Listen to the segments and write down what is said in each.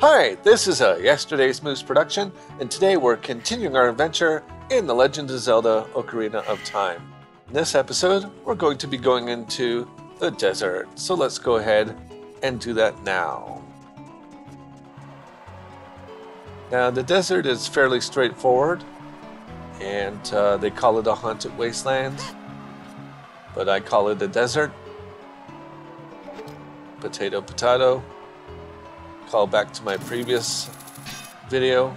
Hi, this is a Yesterday's Moose production, and today we're continuing our adventure in the Legend of Zelda Ocarina of Time. In this episode, we're going to be going into the desert, so let's go ahead and do that now. Now, the desert is fairly straightforward, and they call it a haunted wasteland, but I call it a desert. Potato, potato. Call back to my previous video.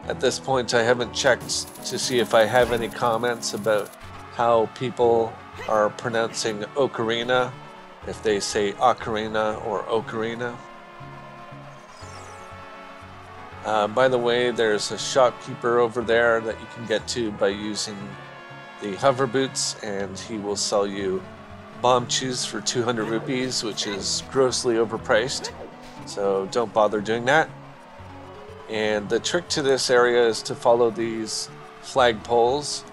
At this point, I haven't checked to see if I have any comments about how people are pronouncing ocarina, if they say ocarina or ocarina. By the way, there's a shopkeeper over there that you can get to by using the hover boots, and he will sell you bomb chews for 200 rupees, which is grossly overpriced, so don't bother doing that. And the trick to this area is to follow these flag poles.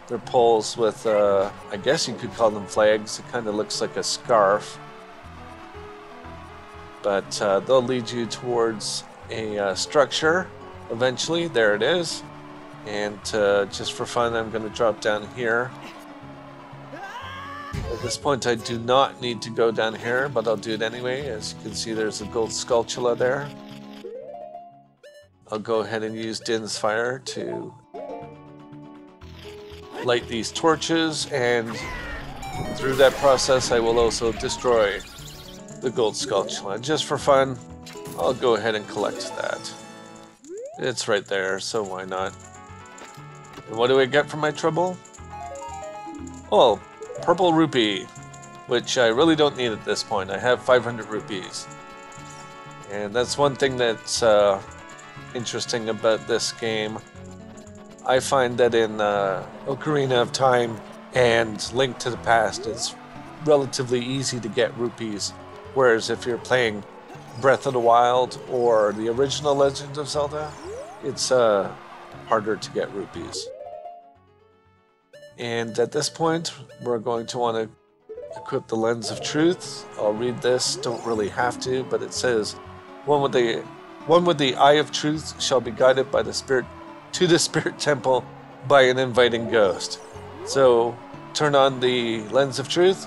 They're poles with, I guess you could call them flags. It kind of looks like a scarf. But they'll lead you towards a structure eventually. There it is. And just for fun, I'm going to drop down here. At this point, I do not need to go down here, but I'll do it anyway. As you can see, there's a gold sculptula there. I'll go ahead and use Din's fire to light these torches, and through that process, I will also destroy the gold sculptula. Just for fun, I'll go ahead and collect that. It's right there, so why not? And what do I get for my trouble? Oh, purple rupee, which I really don't need at this point. I have 500 rupees. And that's one thing that's interesting about this game. I find that in Ocarina of Time and Link to the Past, it's relatively easy to get rupees. Whereas if you're playing Breath of the Wild or the original Legend of Zelda, it's harder to get rupees. And at this point, we're going to want to equip the Lens of Truth. I'll read this, don't really have to, but it says, One with the Eye of Truth shall be guided by the Spirit to the Spirit Temple by an inviting ghost. So, turn on the Lens of Truth,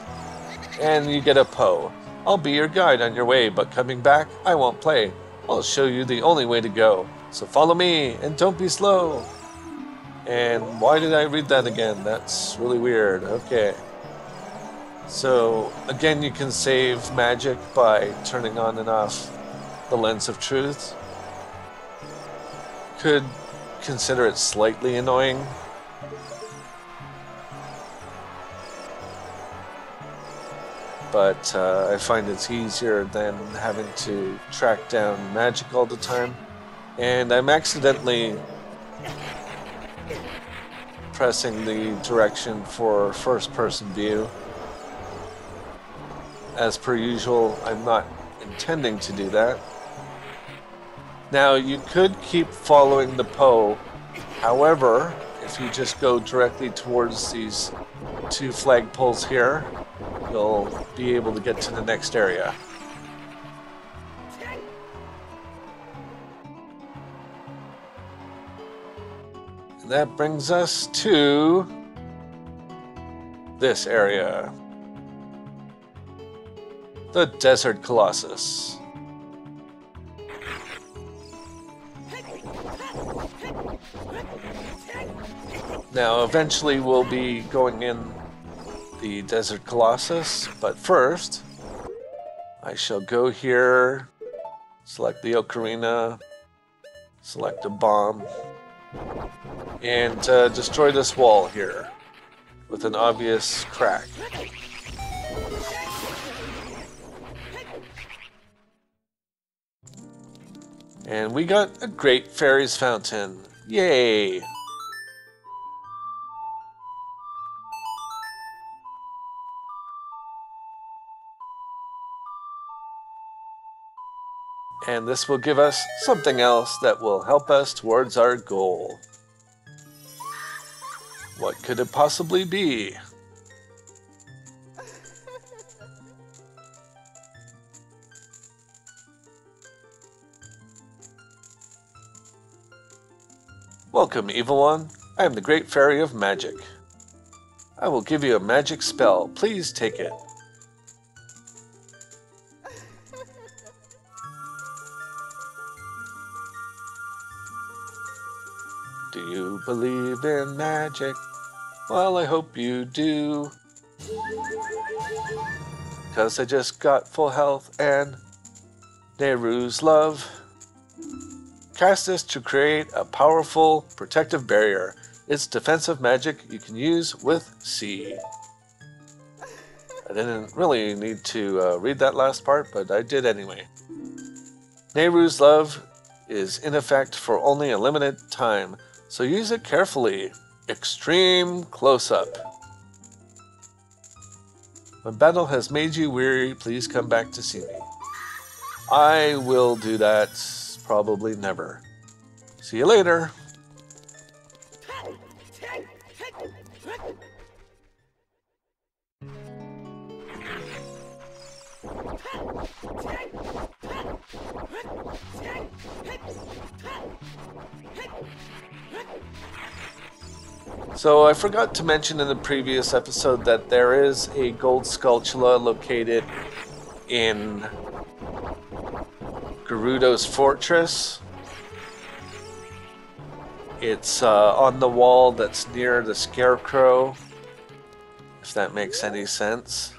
and you get a Poe. I'll be your guide on your way, but coming back, I won't play. I'll show you the only way to go. So follow me, and don't be slow. And why did I read that again? That's really weird. Okay. So, again, you can save magic by turning on and off the Lens of Truth. Could consider it slightly annoying. But I find it's easier than having to track down magic all the time. And I'm accidentally pressing the direction for first-person view. As per usual, I'm not intending to do that. Now, you could keep following the Poe. However, if you just go directly towards these two flagpoles here, you'll be able to get to the next area. That brings us to this area, the Desert Colossus. Now, eventually we'll be going in the Desert Colossus, but first, I shall go here, select the ocarina, select a bomb, and destroy this wall here with an obvious crack. And we got a great fairies fountain. Yay! And this will give us something else that will help us towards our goal. What could it possibly be? Welcome, evil one. I am the Great Fairy of Magic. I will give you a magic spell. Please take it. Do you believe in magic? Well, I hope you do. 'Cause I just got full health and Nehru's love. Cast this to create a powerful protective barrier. It's defensive magic you can use with C. I didn't really need to read that last part, but I did anyway. Nehru's love is in effect for only a limited time, so use it carefully. Extreme close-up. When battle has made you weary, please come back to see me. I will do that probably never. See you later. So I forgot to mention in the previous episode that there is a gold sculpture located in Gerudo's fortress. It's on the wall that's near the scarecrow, if that makes any sense.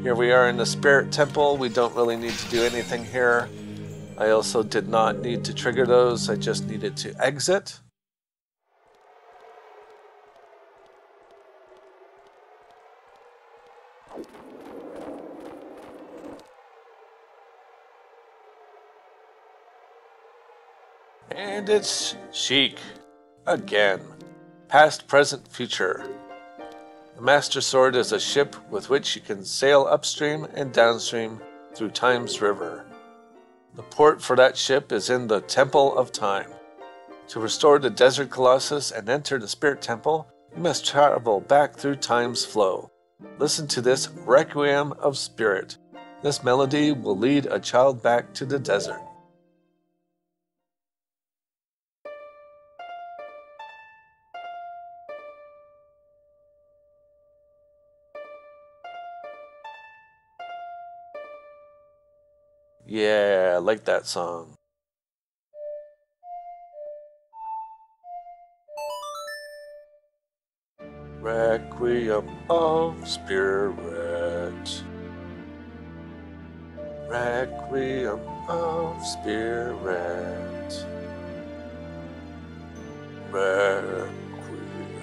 Here we are in the Spirit Temple. We don't really need to do anything here. I also did not need to trigger those. I just needed to exit. And it's chic. Again. Past, present, future. The Master Sword is a ship with which you can sail upstream and downstream through Time's river. The port for that ship is in the Temple of Time. To restore the Desert Colossus and enter the Spirit Temple, you must travel back through Time's flow. Listen to this Requiem of Spirit. This melody will lead a child back to the desert. Yeah, I like that song. Requiem of Spirit. Requiem of Spirit. Requiem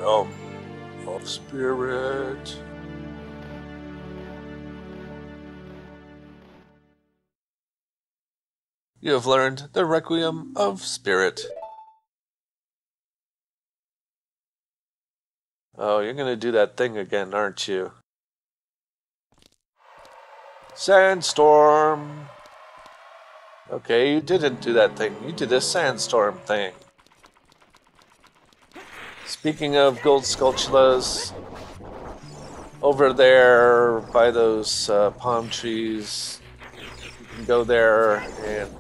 of Spirit. You have learned the Requiem of Spirit. Oh, you're gonna do that thing again, aren't you? Sandstorm! Okay, you didn't do that thing. You did this sandstorm thing. Speaking of gold sculptures, over there by those palm trees, you can go there and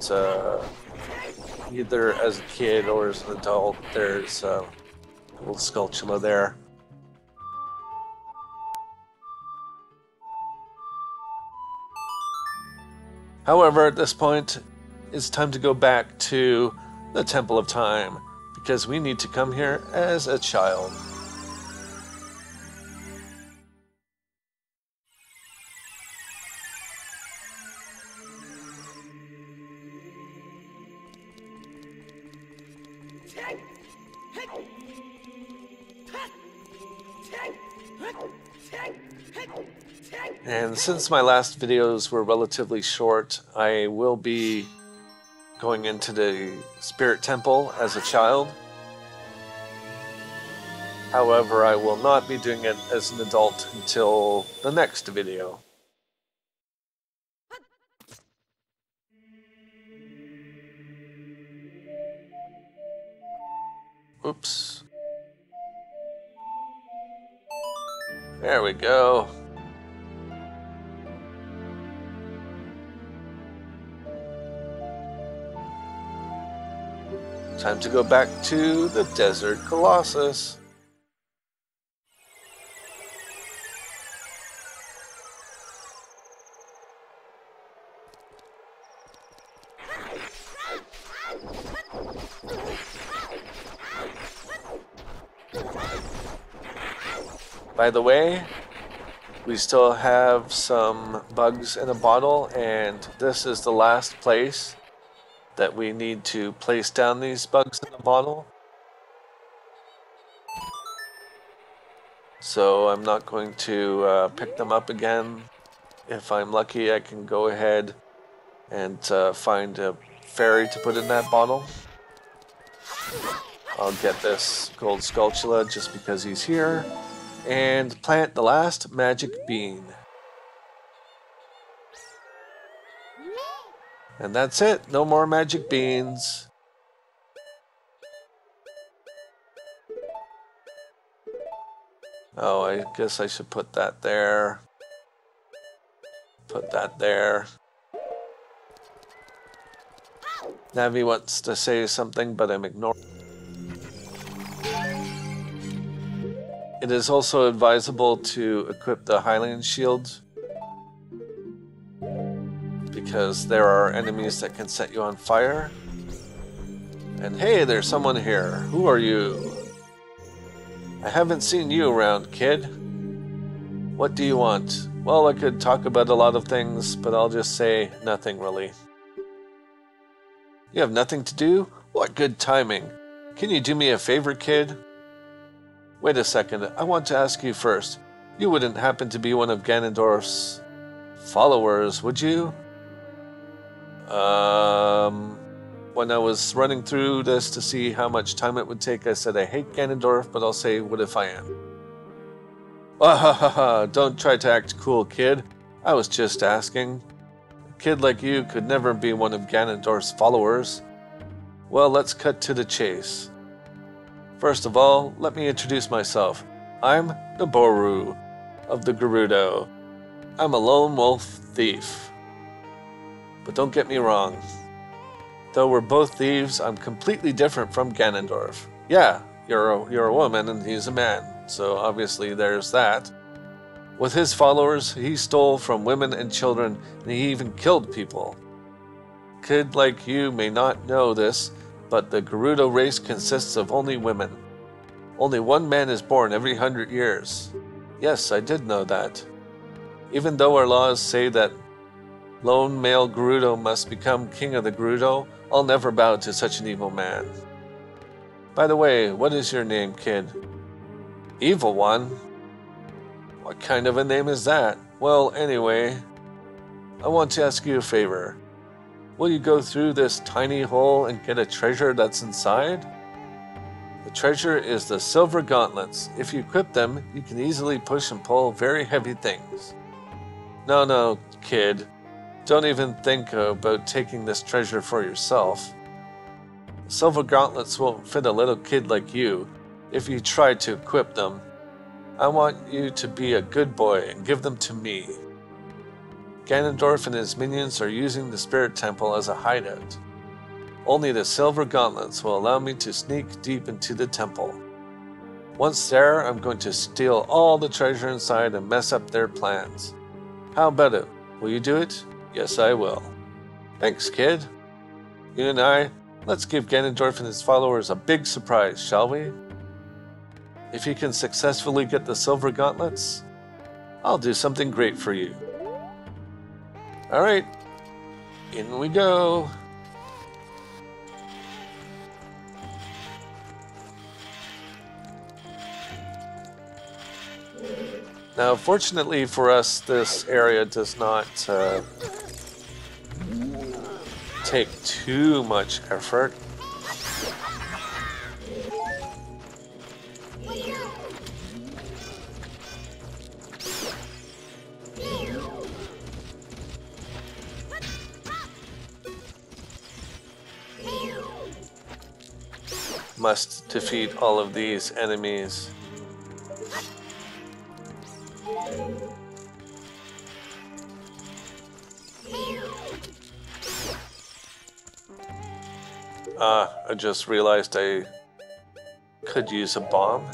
either as a kid or as an adult, there's a gold sculpture there. However, at this point, it's time to go back to the Temple of Time, because we need to come here as a child. And since my last videos were relatively short, I will be going into the Spirit Temple as a child. However, I will not be doing it as an adult until the next video. Oops. There we go. Time to go back to the Desert Colossus. By the way, we still have some bugs in a bottle, and this is the last place that we need to place down these bugs in the bottle. So I'm not going to pick them up again. If I'm lucky, I can go ahead and find a fairy to put in that bottle. I'll get this gold Skulltula just because he's here. And plant the last magic bean. And that's it. No more magic beans. Oh, I guess I should put that there. Put that there. Navi wants to say something, but I'm ignoring. It is also advisable to equip the Hylian shield, because there are enemies that can set you on fire. And hey, there's someone here. Who are you? I haven't seen you around, kid. What do you want? Well, I could talk about a lot of things, but I'll just say nothing really. You have nothing to do? What good timing. Can you do me a favor, kid? Wait a second, I want to ask you first. You wouldn't happen to be one of Ganondorf's followers, would you? When I was running through this to see how much time it would take, I said I hate Ganondorf, but I'll say, what if I am? Ah ha ha ha, don't try to act cool, kid. I was just asking. A kid like you could never be one of Ganondorf's followers. Well, let's cut to the chase. First of all, let me introduce myself. I'm Naboru of the Gerudo. I'm a lone wolf thief. But don't get me wrong. Though we're both thieves, I'm completely different from Ganondorf. Yeah, you're a woman and he's a man, so obviously there's that. With his followers, he stole from women and children, and he even killed people. A kid like you may not know this, but the Gerudo race consists of only women. Only one man is born every 100 years. Yes, I did know that. Even though our laws say that lone male Gerudo must become king of the Gerudo, I'll never bow to such an evil man. By the way, what is your name, kid? Evil one? What kind of a name is that? Well, anyway, I want to ask you a favor. Will you go through this tiny hole and get a treasure that's inside? The treasure is the silver gauntlets. If you equip them, you can easily push and pull very heavy things. No, kid. Don't even think about taking this treasure for yourself. The silver gauntlets won't fit a little kid like you if you try to equip them. I want you to be a good boy and give them to me. Ganondorf and his minions are using the Spirit Temple as a hideout. Only the silver gauntlets will allow me to sneak deep into the temple. Once there, I'm going to steal all the treasure inside and mess up their plans. How about it? Will you do it? Yes, I will. Thanks, kid. You and I, let's give Ganondorf and his followers a big surprise, shall we? If you can successfully get the silver gauntlets, I'll do something great for you. Alright, in we go. Now, fortunately for us, this area does not take too much effort. Must defeat all of these enemies. I just realized I could use a bomb.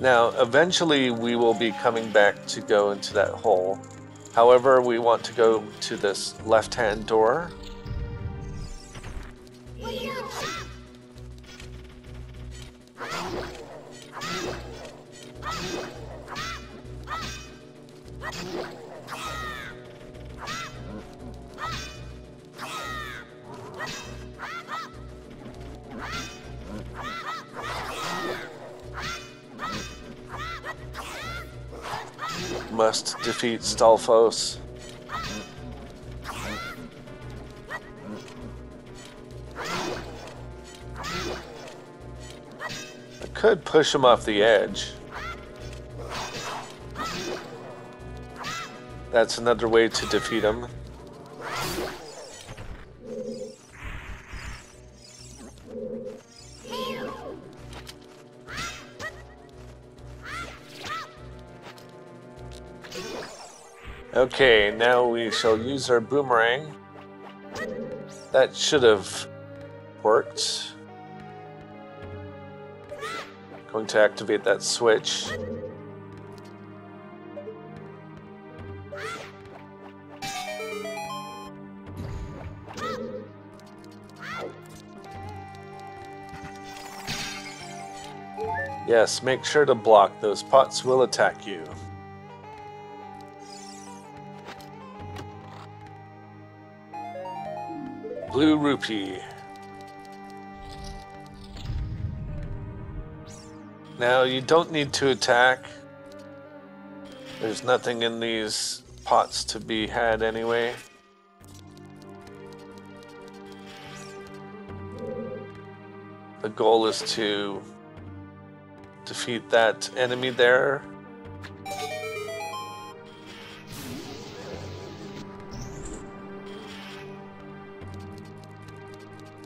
Now, eventually we will be coming back to go into that hole. However, we want to go to this left-hand door. Must defeat Stalfos. I could push him off the edge. That's another way to defeat him. Okay, now we shall use our boomerang. That should have worked. Going to activate that switch. Yes, make sure to block. Those pots will attack you. Blue rupee. Now you don't need to attack. There's nothing in these pots to be had anyway. The goal is to defeat that enemy there.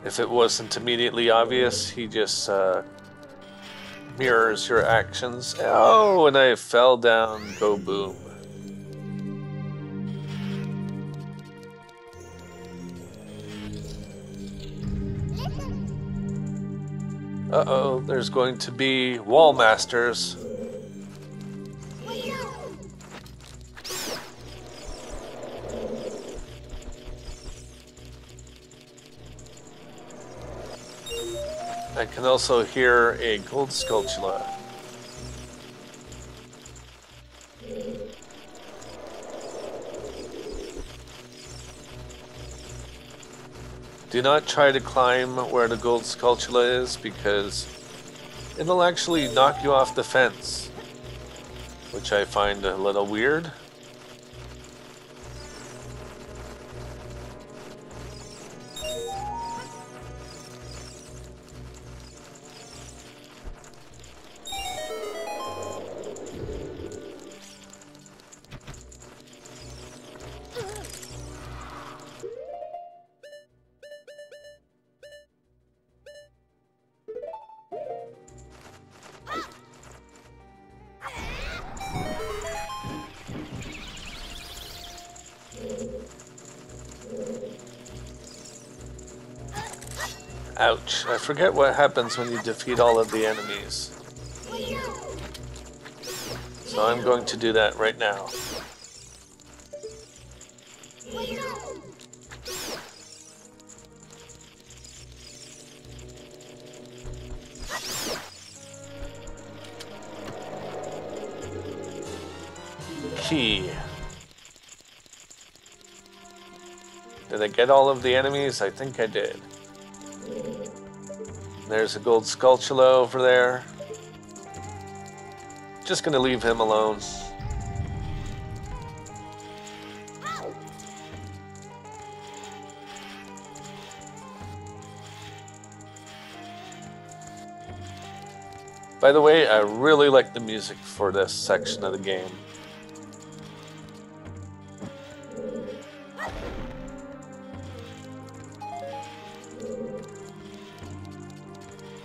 If it wasn't immediately obvious, he just mirrors your actions. Oh, and I fell down. Go boom. Uh-oh, there's going to be wall masters. I can also hear a gold sculptula. Do not try to climb where the gold sculptula is, because it'll actually knock you off the fence, which I find a little weird. Ouch. I forget what happens when you defeat all of the enemies. So I'm going to do that right now. Key. Did I get all of the enemies? I think I did. There's a gold sculptula over there. Just gonna leave him alone. By the way, I really like the music for this section of the game.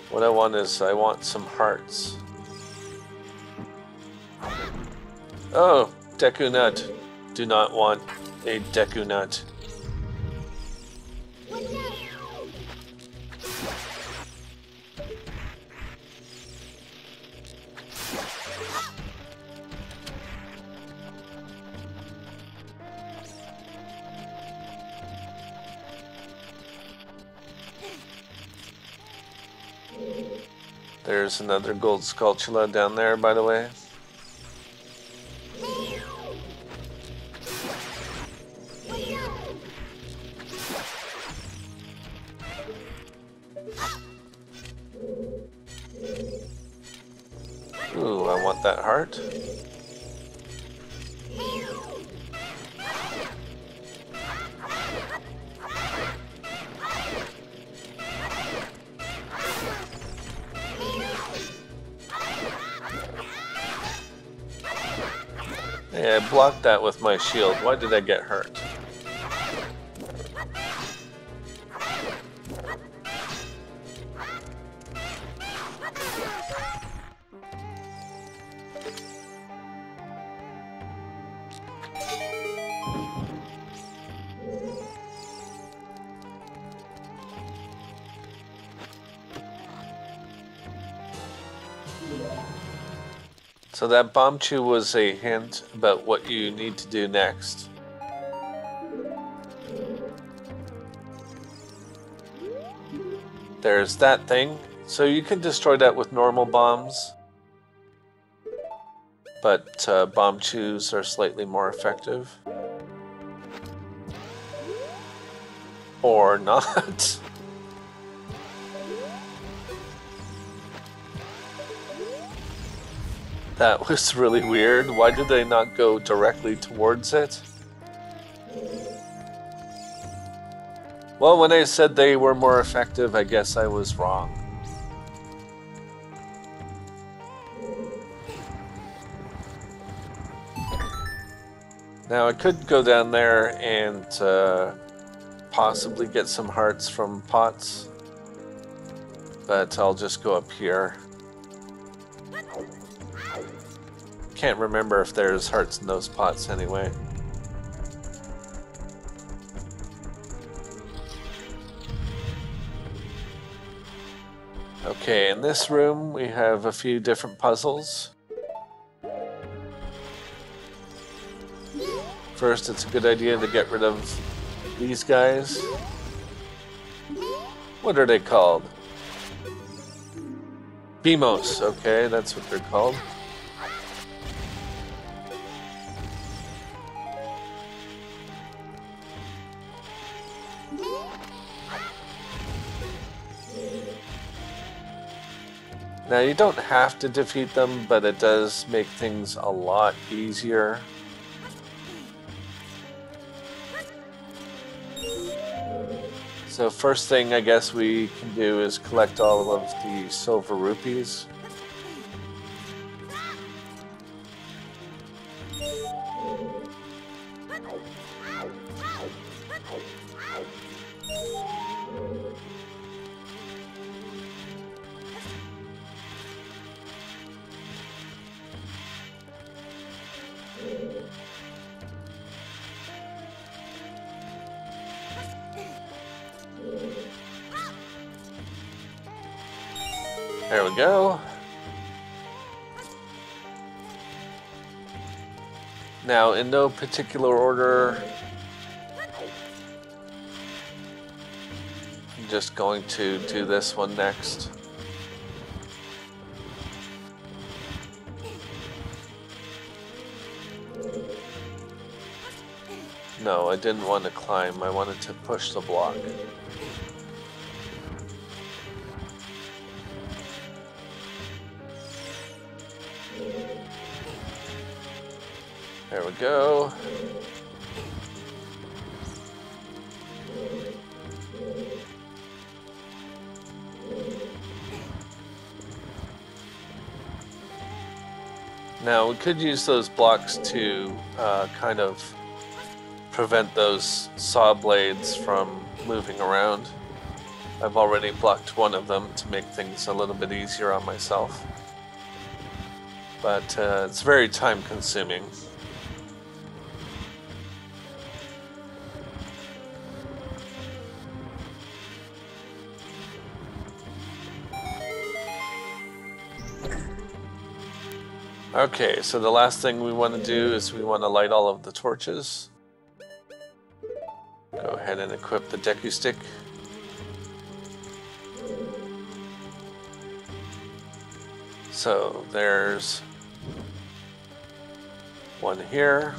What I want is, I want some hearts. Oh, Deku Nut. Do not want a Deku Nut. There's another gold Skulltula down there, by the way. Ooh, I want that heart. Hey, I blocked that with my shield. Why did I get hurt? So that Bombchu was a hint about what you need to do next. There's that thing. So you can destroy that with normal bombs, but Bombchus are slightly more effective. Or not. That was really weird. Why did they not go directly towards it? Well, when I said they were more effective, I guess I was wrong. Now I could go down there and possibly get some hearts from pots, but I'll just go up here. Can't remember if there's hearts in those pots anyway. Okay, in this room we have a few different puzzles. First, it's a good idea to get rid of these guys. What are they called? Beamos, okay, that's what they're called. Now, you don't have to defeat them, but it does make things a lot easier. So first thing I guess we can do is collect all of the silver rupees. There we go. Now, in no particular order, I'm just going to do this one next. No, I didn't want to climb. I wanted to push the block. There we go. Now we could use those blocks to kind of prevent those saw blades from moving around. I've already blocked one of them to make things a little bit easier on myself. But it's very time consuming. Okay, so the last thing we want to do is we want to light all of the torches. Go ahead and equip the Deku Stick. So there's one here,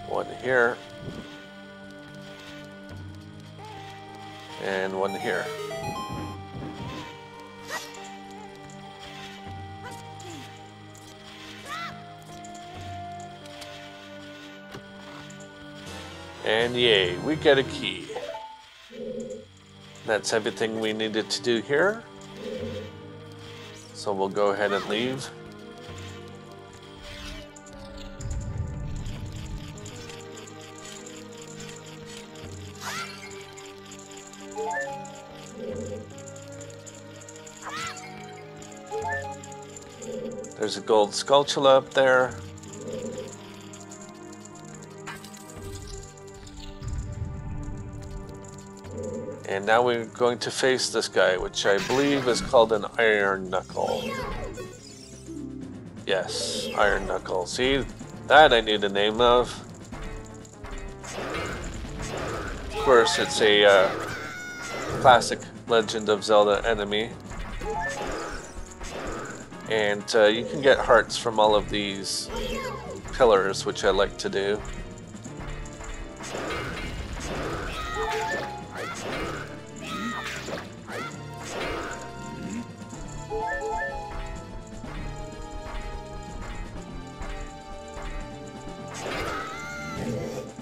one here, and one here. And yay, we get a key. That's everything we needed to do here. So we'll go ahead and leave. There's a gold skulltula up there. And now we're going to face this guy, which I believe is called an Iron Knuckle. Yes, Iron Knuckle. See, that I knew the name of. Of course, it's a classic Legend of Zelda enemy. And you can get hearts from all of these pillars, which I like to do.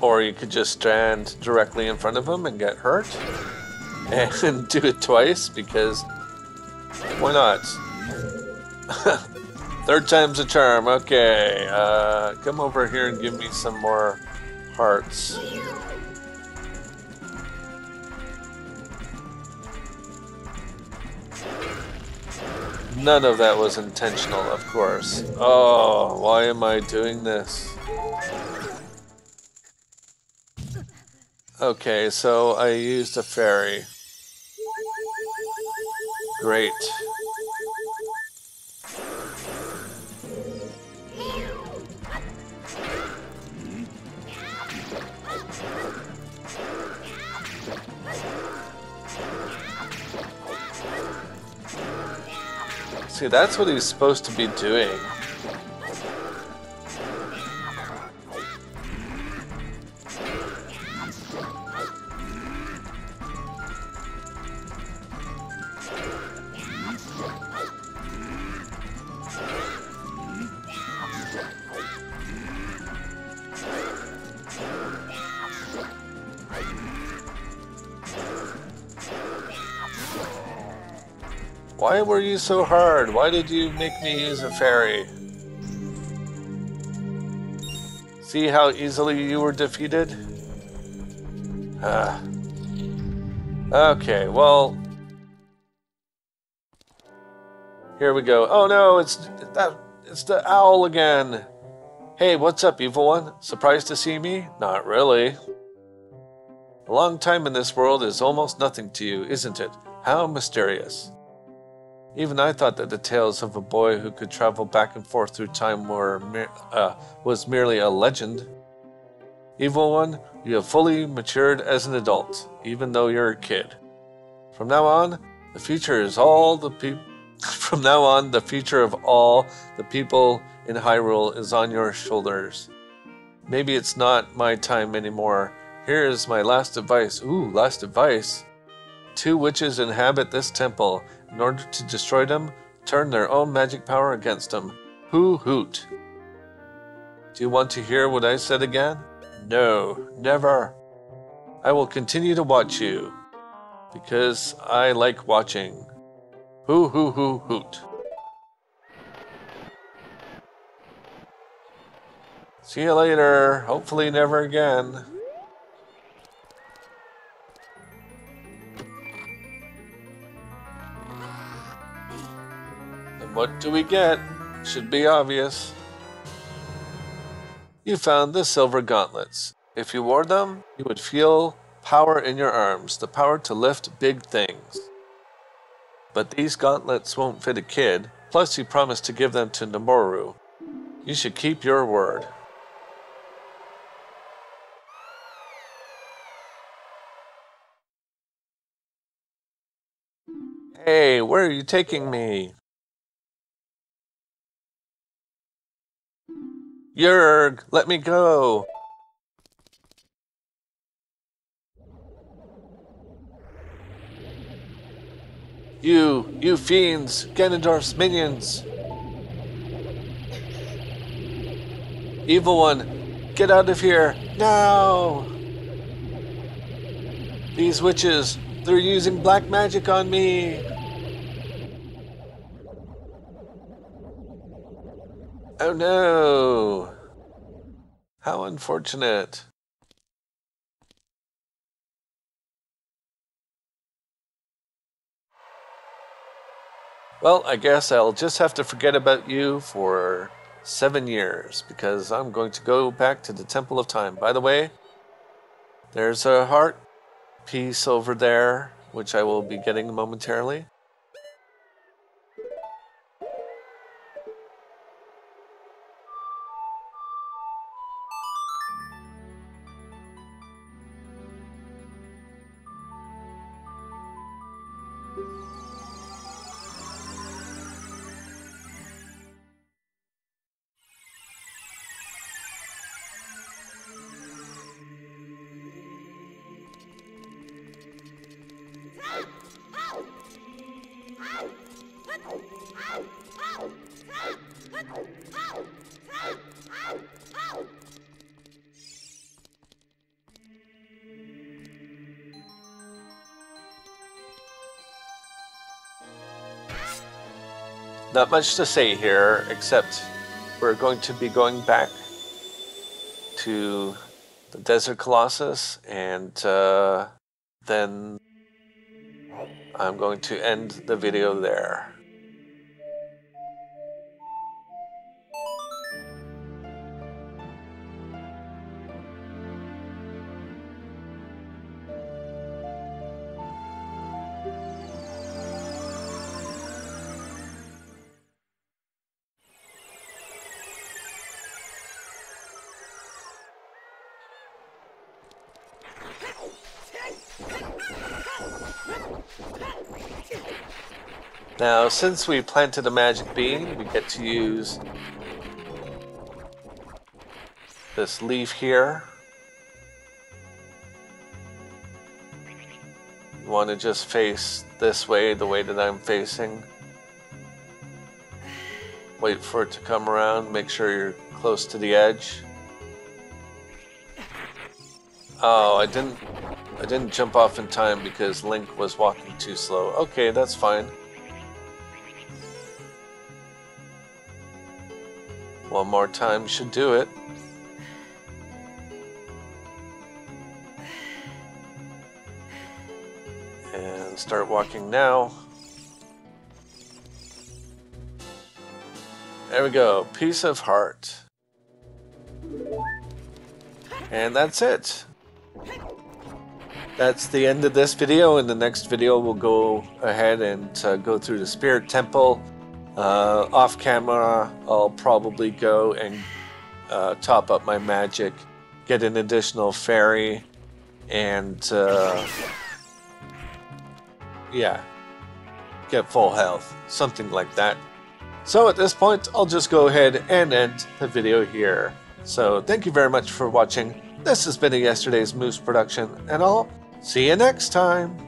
Or you could just stand directly in front of him and get hurt. And do it twice, because why not? Third time's a charm. Okay, come over here and give me some more hearts. None of that was intentional, of course. Oh, why am I doing this? Okay, so I used a fairy. Great. See, that's what he's supposed to be doing. Why were you so hard? Why did you make me use a fairy? See how easily you were defeated? Okay, well... Here we go. Oh no, it's the owl again. Hey, what's up, evil one? Surprised to see me? Not really. A long time in this world is almost nothing to you, isn't it? How mysterious. Even I thought that the tales of a boy who could travel back and forth through time was merely a legend. Evil one, you have fully matured as an adult, even though you're a kid. From now on, the future is all the people. From now on, the future of all the people in Hyrule is on your shoulders. Maybe it's not my time anymore. Here is my last advice. Ooh, last advice. 2 witches inhabit this temple. In order to destroy them, turn their own magic power against them. Hoo hoot. Do you want to hear what I said again? No, never. I will continue to watch you, because I like watching. Hoo hoo hoo hoot. See you later. Hopefully never again. What do we get? Should be obvious. You found the silver gauntlets. If you wore them, you would feel power in your arms, the power to lift big things. But these gauntlets won't fit a kid, plus you promised to give them to Noboru. You should keep your word. Hey, where are you taking me? Yerg, let me go! You fiends, Ganondorf's minions! Evil one, get out of here, now! These witches, they're using black magic on me! Oh no! How unfortunate. Well, I guess I'll just have to forget about you for 7 years, because I'm going to go back to the Temple of Time. By the way, there's a heart piece over there, which I will be getting momentarily. Not much to say here, except we're going to be going back to the Desert Colossus, and then I'm going to end the video there. Now, since we planted a magic bean, we get to use this leaf here. You want to just face this way, the way that I'm facing. Wait for it to come around, make sure you're close to the edge. Oh, I didn't jump off in time because Link was walking too slow. Okay, that's fine. One more time should do it. And start walking now. There we go, piece of heart. And that's it. That's the end of this video. In the next video we'll go ahead and go through the Spirit Temple. Off camera, I'll probably go and top up my magic, get an additional fairy, and yeah, get full health, something like that. So at this point, I'll just go ahead and end the video here. So thank you very much for watching. This has been a Yesterday's Moose production, and I'll see you next time.